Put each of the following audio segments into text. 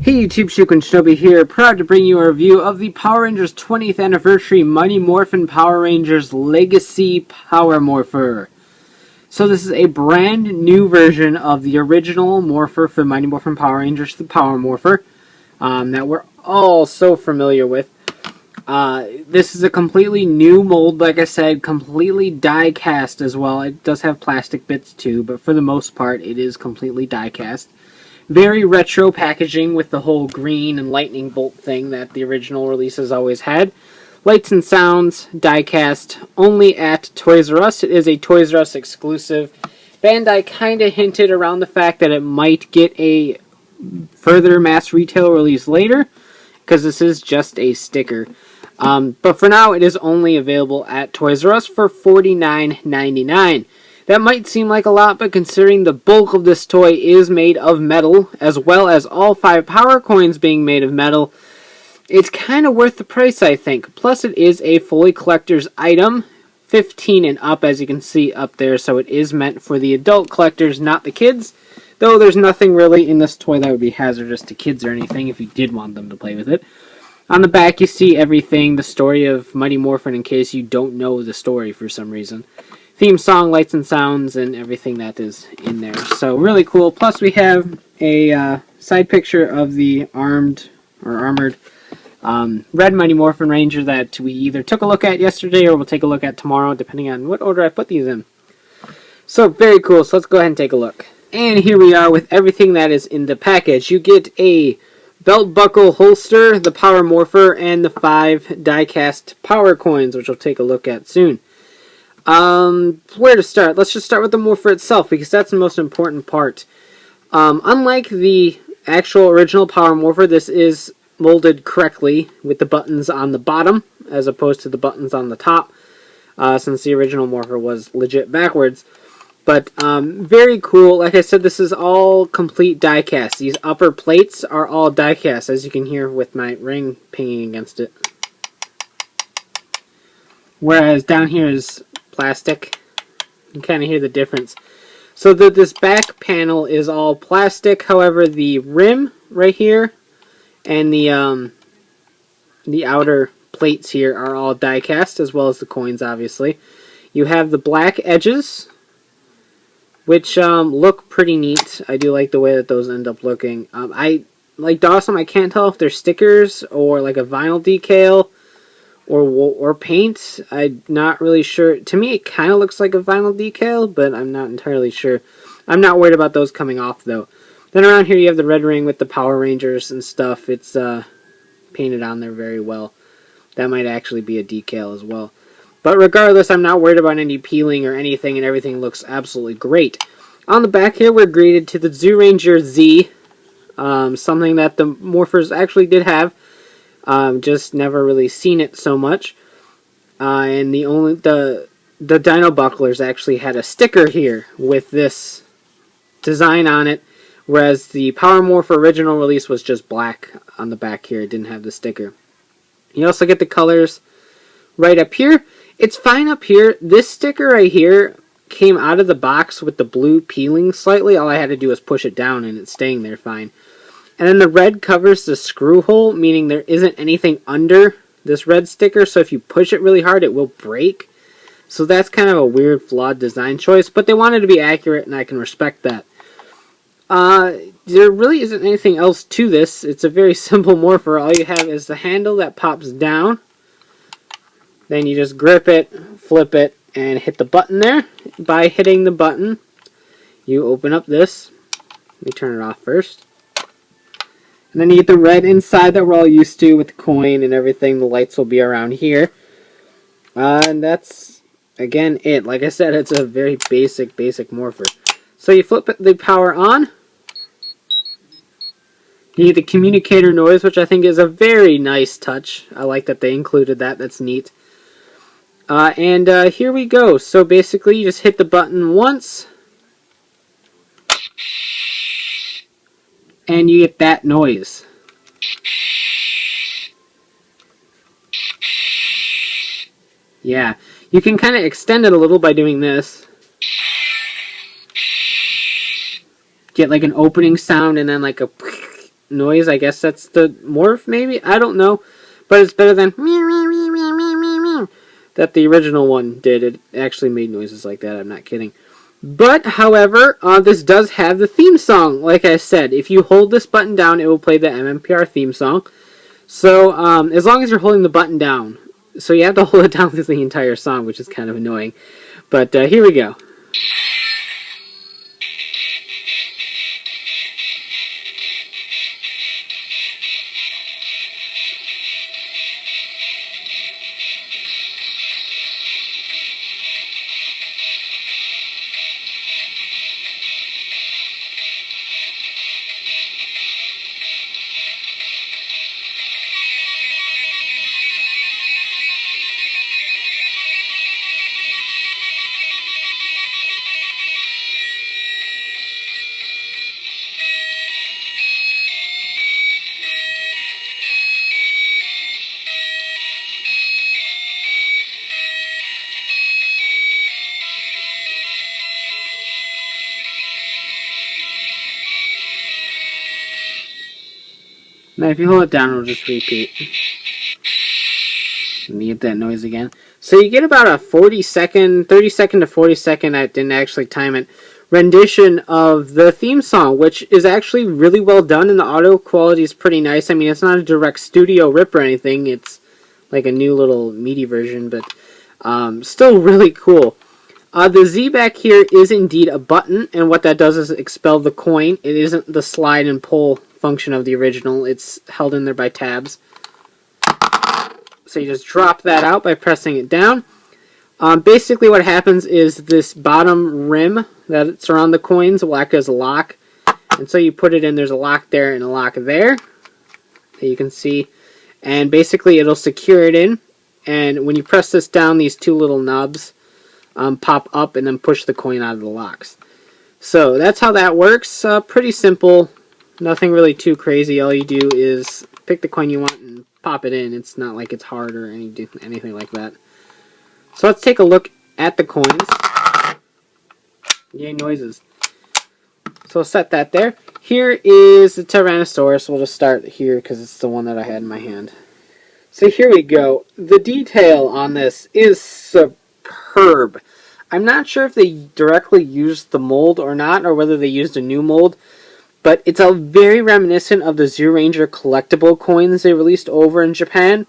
Hey YouTube, Shuken Shinobi here, proud to bring you a review of the Power Rangers 20th Anniversary Mighty Morphin Power Rangers Legacy Power Morpher. So this is a brand new version of the original Morpher for Mighty Morphin Power Rangers, the Power Morpher, that we're all so familiar with. This is a completely new mold, like I said, completely die cast as well. It does have plastic bits too, but for the most part it is completely die cast. Very retro packaging with the whole green and lightning bolt thing that the original releases always had. Lights and sounds, die-cast, only at Toys R Us. It is a Toys R Us exclusive. Bandai kind of hinted around the fact that it might get a further mass retail release later, because this is just a sticker. But for now, it is only available at Toys R Us for $49.99. That might seem like a lot, but considering the bulk of this toy is made of metal, as well as all 5 power coins being made of metal, it's kind of worth the price, I think. Plus, it is a fully collector's item, 15 and up, as you can see up there, so it is meant for the adult collectors, not the kids. Though there's nothing really in this toy that would be hazardous to kids or anything if you did want them to play with it. On the back, you see everything, the story of Mighty Morphin, in case you don't know the story for some reason. Theme song, lights and sounds, and everything that is in there. So really cool. Plus we have a side picture of the armored red Mighty Morphin Ranger that we either took a look at yesterday or we'll take a look at tomorrow, depending on what order I put these in. So very cool. So let's go ahead and take a look. And here we are with everything that is in the package. You get a belt buckle holster, the Power Morpher, and the 5 die-cast power coins, which we'll take a look at soon. Where to start? Let's just start with the Morpher itself, because that's the most important part. Unlike the actual original Power Morpher, this is molded correctly with the buttons on the bottom, as opposed to the buttons on the top, since the original Morpher was legit backwards. But, very cool. Like I said, this is all complete die-cast. These upper plates are all die-cast, as you can hear with my ring pinging against it. Whereas down here is plastic. You can kind of hear the difference. So this back panel is all plastic. However, the rim right here and the outer plates here are all die cast, as well as the coins, obviously. You have the black edges, which look pretty neat. I do like the way that those end up looking. I like Dawson. I can't tell if they're stickers or like a vinyl decal or paint. I'm not really sure. To me, it kind of looks like a vinyl decal, but I'm not entirely sure. I'm not worried about those coming off, though. Then around here, you have the red ring with the Power Rangers and stuff. It's painted on there very well. That might actually be a decal as well. But regardless, I'm not worried about any peeling or anything, and everything looks absolutely great. On the back here, we're greeted to the Zyuranger Z, something that the Morphers actually did have. Just never really seen it so much. And the Dino Bucklers actually had a sticker here with this design on it, whereas the Power Morpher original release was just black on the back here. It didn't have the sticker. You also get the colors right up here. It's fine up here. This sticker right here came out of the box with the blue peeling slightly. All I had to do was push it down and it's staying there fine. And then the red covers the screw hole, meaning there isn't anything under this red sticker, so if you push it really hard, it will break. So that's kind of a weird, flawed design choice, but they wanted to be accurate, and I can respect that. There really isn't anything else to this. It's a very simple Morpher. All you have is the handle that pops down. Then you just grip it, flip it, and hit the button there. By hitting the button, you open up this. Let me turn it off first. And then you get the red inside that we're all used to with the coin and everything. The lights will be around here. And that's, again, it. Like I said, it's a very basic Morpher. So you flip the power on. You get the Communicator noise, which I think is a very nice touch. I like that they included that. That's neat. And here we go. So basically, you just hit the button once. And you get that noise. Yeah, you can kind of extend it a little by doing this. Get like an opening sound and then like a noise. I guess that's the morph, maybe? I don't know. But it's better than that the original one did. It actually made noises like that. I'm not kidding. But, however, this does have the theme song. Like I said, if you hold this button down, it will play the MMPR theme song. So, as long as you're holding the button down. So you have to hold it down through the entire song, which is kind of annoying. But here we go. Now, if you hold it down, it'll just repeat. Let me get that noise again. So you get about a 40-second, 30-second to 40-second, I didn't actually time it, rendition of the theme song, which is actually really well done, and the audio quality is pretty nice. I mean, it's not a direct studio rip or anything. It's like a new little MIDI version, but still really cool. The Z back here is indeed a button, and what that does is expel the coin. It isn't the slide and pull function of the original. It's held in there by tabs. So you just drop that out by pressing it down. Basically what happens is this bottom rim that's around the coins will act as a lock. And so you put it in, there's a lock there and a lock there that you can see. And basically it'll secure it in. And when you press this down, these two little knobs pop up and then push the coin out of the locks. So that's how that works. Pretty simple. Nothing really too crazy. All you do is pick the coin you want and pop it in. It's not like it's hard or anything like that. So let's take a look at the coins. Yay, noises. So we'll set that there. Here is the Tyrannosaurus. We'll just start here because it's the one that I had in my hand. So here we go. The detail on this is superb. I'm not sure if they directly used the mold or not, or whether they used a new mold. But it's a very reminiscent of the Zyuranger collectible coins they released over in Japan.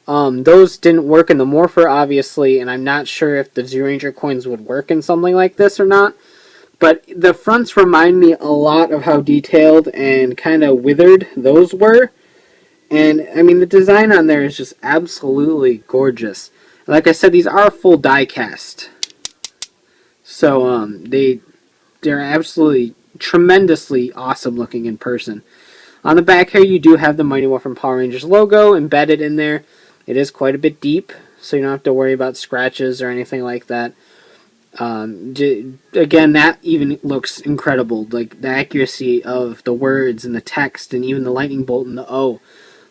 Those didn't work in the Morpher, obviously, and I'm not sure if the Zyuranger coins would work in something like this or not. But the fronts remind me a lot of how detailed and kind of withered those were. And, I mean, the design on there is just absolutely gorgeous. Like I said, these are full die cast. So, they're absolutely tremendously awesome looking in person. On the back here you do have the Mighty Morphin Power Rangers logo embedded in there. It is quite a bit deep, so you don't have to worry about scratches or anything like that. Again, that even looks incredible. Like the accuracy of the words and the text and even the lightning bolt and the O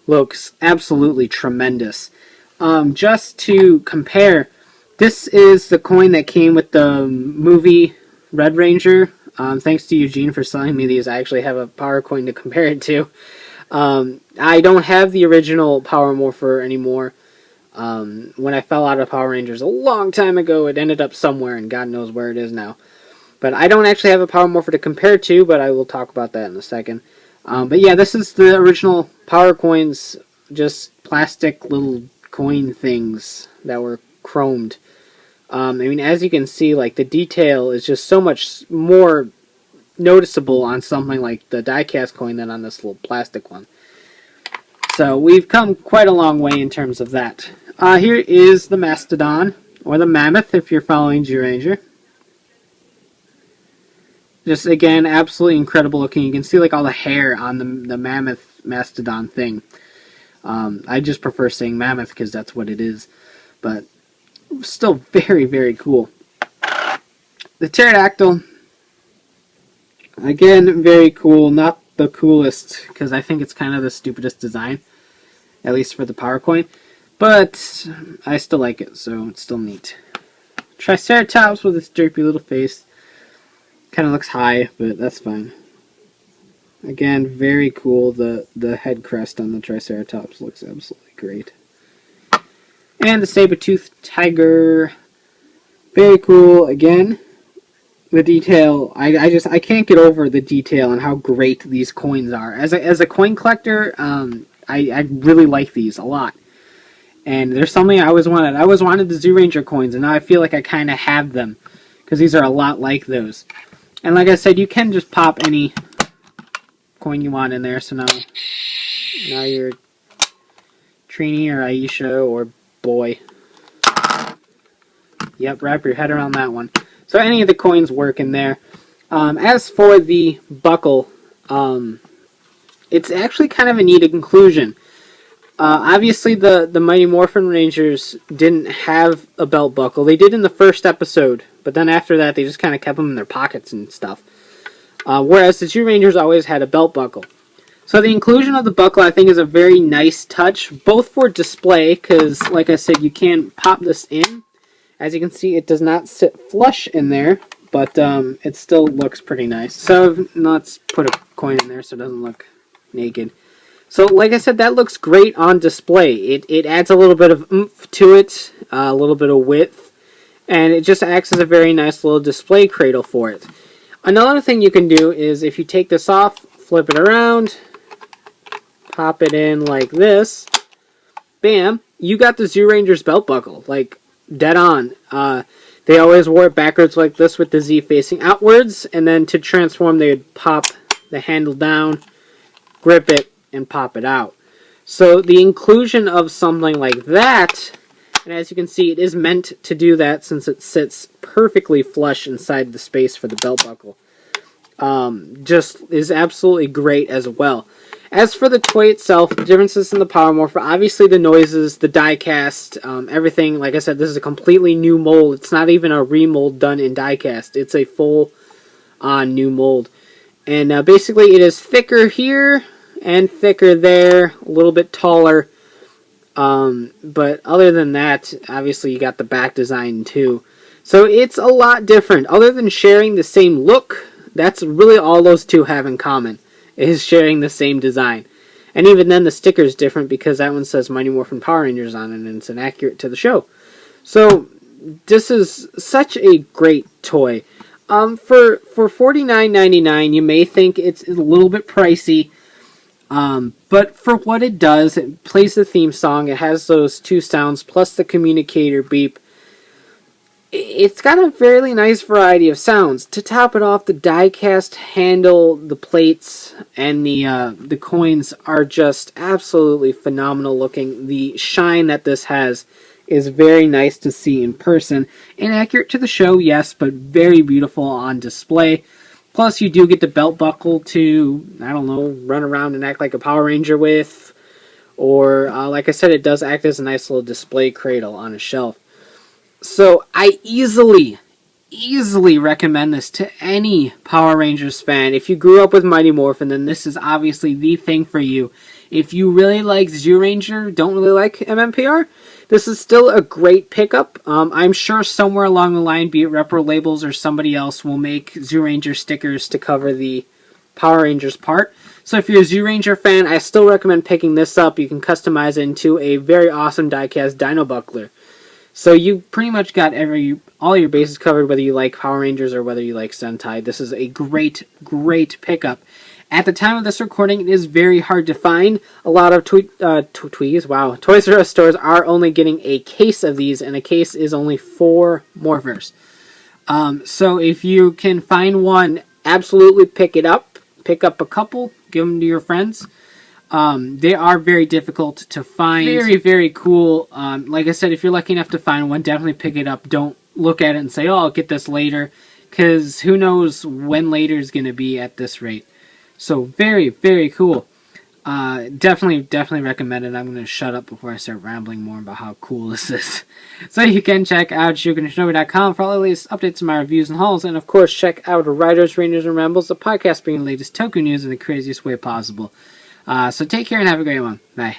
looks absolutely tremendous. Just to compare, this is the coin that came with the movie Red Ranger. Thanks to Eugene for selling me these. I actually have a power coin to compare it to. I don't have the original Power Morpher anymore. When I fell out of Power Rangers a long time ago, it ended up somewhere, and God knows where it is now. But I don't actually have a Power Morpher to compare to, but I will talk about that in a second. But yeah, this is the original Power coins, just plastic little coin things that were chromed. I mean, as you can see, like, the detail is just so much more noticeable on something like the die-cast coin than on this little plastic one. So we've come quite a long way in terms of that. Here is the Mastodon, or the Mammoth if you're following Zyuranger. Just, again, absolutely incredible looking. You can see, like, all the hair on the Mammoth Mastodon thing. I just prefer saying Mammoth because that's what it is. But still very, very cool. The Pterodactyl, again, very cool. Not the coolest, because I think it's kind of the stupidest design, at least for the power coin. But I still like it, so it's still neat. Triceratops with its derpy little face. Kind of looks high, but that's fine. Again, very cool. The head crest on the Triceratops looks absolutely great. And the saber-toothed tiger, very cool. Again, the detail, I can't get over the detail and how great these coins are. As a coin collector, I really like these a lot. And there's something I always wanted. I always wanted the Zyuranger coins, and now I feel like I kind of have them, because these are a lot like those. And like I said, you can just pop any coin you want in there. So now you're Trini or Aisha or Boy. Yep, wrap your head around that one. So any of the coins work in there. As for the buckle, it's actually kind of a neat inclusion. Obviously, the Mighty Morphin Rangers didn't have a belt buckle. They did in the first episode, but then after that, they just kind of kept them in their pockets and stuff. Whereas the Zyurangers always had a belt buckle. So the inclusion of the buckle, I think, is a very nice touch, both for display, because, like I said, you can pop this in. As you can see, it does not sit flush in there, but it still looks pretty nice. So let's put a coin in there so it doesn't look naked. So, like I said, that looks great on display. It adds a little bit of oomph to it, a little bit of width, and it just acts as a very nice little display cradle for it. Another thing you can do is, if you take this off, flip it around, pop it in like this, bam, you got the Zyuranger's belt buckle, like, dead on. They always wore it backwards like this with the Z facing outwards, and then to transform, they would pop the handle down, grip it, and pop it out. So the inclusion of something like that, and as you can see, it is meant to do that since it sits perfectly flush inside the space for the belt buckle, just is absolutely great as well. As for the toy itself, the differences in the Power Morpher, obviously the noises, the die cast, everything, like I said, this is a completely new mold. It's not even a remold done in die cast. It's a full-on new mold. And basically it is thicker here and thicker there, a little bit taller. But other than that, obviously you got the back design too. So it's a lot different. Other than sharing the same look, that's really all those two have in common, is sharing the same design. And even then the sticker is different because that one says Mighty Morphin Power Rangers on it and it's inaccurate to the show. So this is such a great toy. For $49.99, you may think it's a little bit pricey. But for what it does, it plays the theme song, it has those two sounds, plus the communicator beep. It's got a fairly nice variety of sounds. To top it off, the die-cast handle, the plates, and the coins are just absolutely phenomenal looking. The shine that this has is very nice to see in person. Inaccurate to the show, yes, but very beautiful on display. Plus, you do get the belt buckle to, I don't know, run around and act like a Power Ranger with. Or, like I said, it does act as a nice little display cradle on a shelf. So, I easily recommend this to any Power Rangers fan. If you grew up with Mighty Morphin, then this is obviously the thing for you. If you really like Zyuranger, don't really like MMPR, this is still a great pickup. I'm sure somewhere along the line, be it Repro Labels or somebody else, will make Zyuranger stickers to cover the Power Rangers part. So if you're a Zyuranger fan, I still recommend picking this up. You can customize it into a very awesome die-cast Dino Buckler. So you pretty much got all your bases covered, whether you like Power Rangers or whether you like Sentai. This is a great pickup. At the time of this recording, it is very hard to find. A lot of Toys R Us stores are only getting a case of these, and a case is only 4 Morphers. So if you can find one, absolutely pick it up. Pick up a couple, give them to your friends. They are very difficult to find. Very cool. Like I said, if you're lucky enough to find one, definitely pick it up. Don't look at it and say, oh, I'll get this later, because who knows when later is going to be at this rate. So very cool. Definitely recommend it. I'm going to shut up before I start rambling more about how cool this is. So you can check out ShogunShinobi.com for all the latest updates on my reviews and hauls. And of course, check out Riders, Rangers, and Rambles, the podcast bringing the latest Toku news in the craziest way possible. So take care and have a great one. Bye.